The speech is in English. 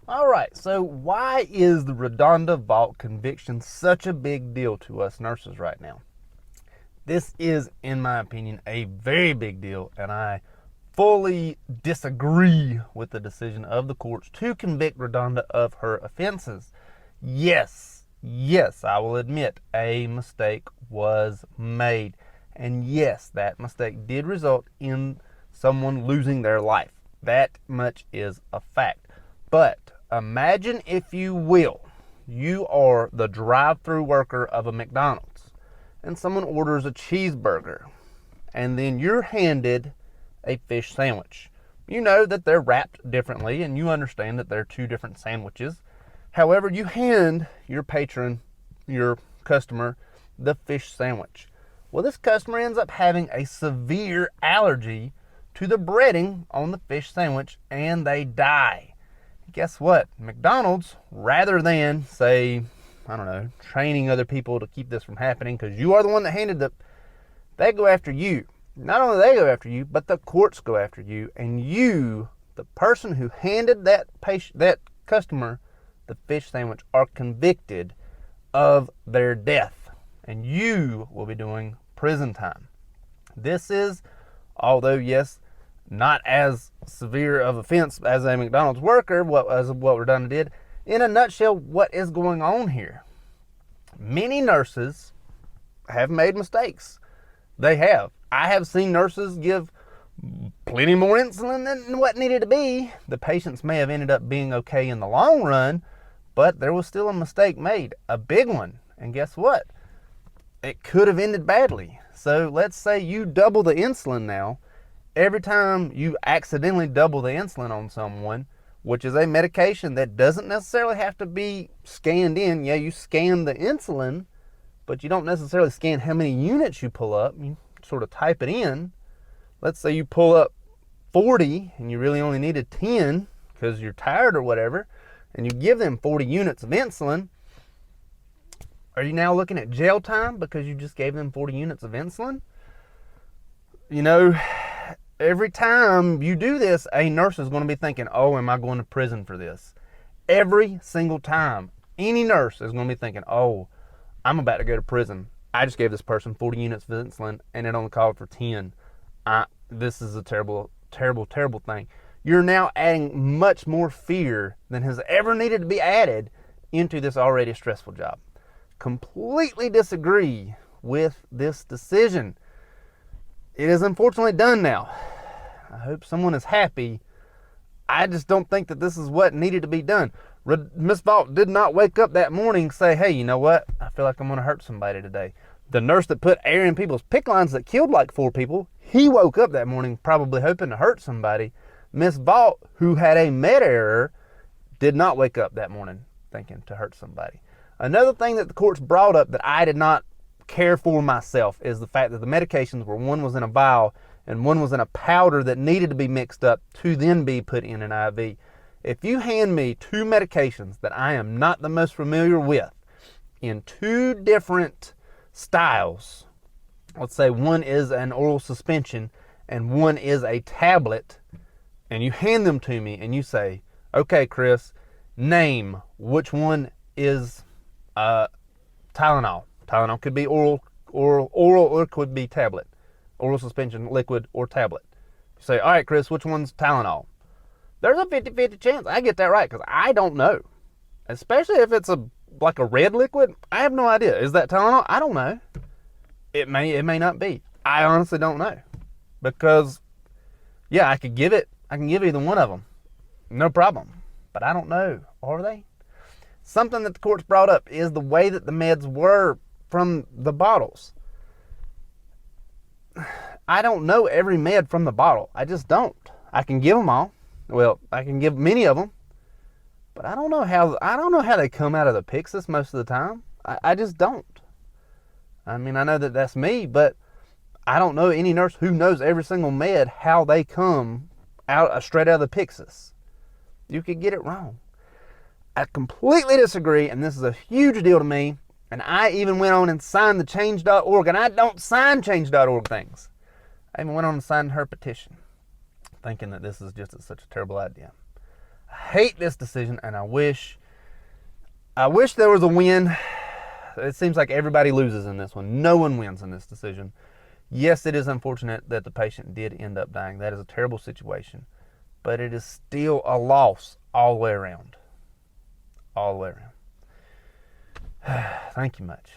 All right, so why is the RaDonda Vaught conviction such a big deal to us nurses right now? This is, in my opinion, a very big deal, and I fully disagree with the decision of the courts to convict RaDonda of her offenses. Yes, I will admit a mistake was made. And yes, that mistake did result in someone losing their life. That much is a fact. But imagine, if you will, you are the drive-through worker of a McDonald's and someone orders a cheeseburger and then you're handed a fish sandwich. You know that they're wrapped differently and you understand that they're two different sandwiches. However, you hand your patron, your customer, the fish sandwich. Well, this customer ends up having a severe allergy to the breading on the fish sandwich and they die. Guess what? McDonald's, rather than say, I don't know, training other people to keep this from happening because you are the one that handed they go after you. Not only they go after you, but the courts go after you, and you, the person who handed that customer the fish sandwich, are convicted of their death, and you will be doing prison time. This is, although yes, not as severe of offense as a McDonald's worker, what RaDonda did. In a nutshell, what is going on here? Many nurses have made mistakes. They have. I have seen nurses give plenty more insulin than what needed to be. The patients may have ended up being okay in the long run, but there was still a mistake made, a big one. And guess what? It could have ended badly. So let's say you double the insulin now. Every time you accidentally double the insulin on someone, which is a medication that doesn't necessarily have to be scanned in. Yeah, you scan the insulin, but you don't necessarily scan how many units you pull up. You sort of type it in. Let's say you pull up 40 and you really only needed 10 because you're tired or whatever, and you give them 40 units of insulin. Are you now looking at jail time because you just gave them 40 units of insulin? You know, every time you do this, a nurse is going to be thinking, oh, am I going to prison for this? Every single time. Any nurse is going to be thinking, oh, I'm about to go to prison. I just gave this person 40 units of insulin and it only called for 10. This is a terrible, terrible, terrible thing. You're now adding much more fear than has ever needed to be added into this already stressful job. Completely disagree with this decision. It is unfortunately done now. I hope someone is happy. I just don't think that this is what needed to be done. Miss Vaught did not wake up that morning and say, hey, you know what? I feel like I'm going to hurt somebody today. The nurse that put air in people's PICC lines that killed like 4 people, he woke up that morning probably hoping to hurt somebody. Miss Vaught, who had a med error, did not wake up that morning thinking to hurt somebody. Another thing that the courts brought up that I did not care for myself is the fact that the medications were, one was in a vial and one was in a powder that needed to be mixed up to then be put in an IV. If you hand me 2 medications that I am not the most familiar with in 2 different styles, let's say one is an oral suspension and one is a tablet, and you hand them to me and you say, okay, Chris, name which one is Tylenol. Tylenol could be oral or it could be tablet. Oral suspension, liquid, or tablet. You say, all right, Chris, which one's Tylenol? There's a 50-50 chance I get that right because I don't know. Especially if it's like a red liquid, I have no idea. Is that Tylenol? I don't know. It may not be. I honestly don't know. Because, yeah, I can give either one of them. No problem. But I don't know. Are they? Something that the courts brought up is the way that the meds were from the bottles. I don't know every med from the bottle. I just don't. I can give them all. Well, I can give many of them, but I don't know how they come out of the Pyxis most of the time. I just don't. I mean, I know that that's me, but I don't know any nurse who knows every single med how they come out straight out of the Pyxis. You could get it wrong. I completely disagree, and this is a huge deal to me. And I even went on and signed the change.org, and I don't sign change.org things. I even went on and signed her petition, thinking that this is just such a terrible idea. I hate this decision, and I wish there was a win. It seems like everybody loses in this one. No one wins in this decision. Yes, it is unfortunate that the patient did end up dying. That is a terrible situation. But it is still a loss all the way around. All the way around. Thank you much.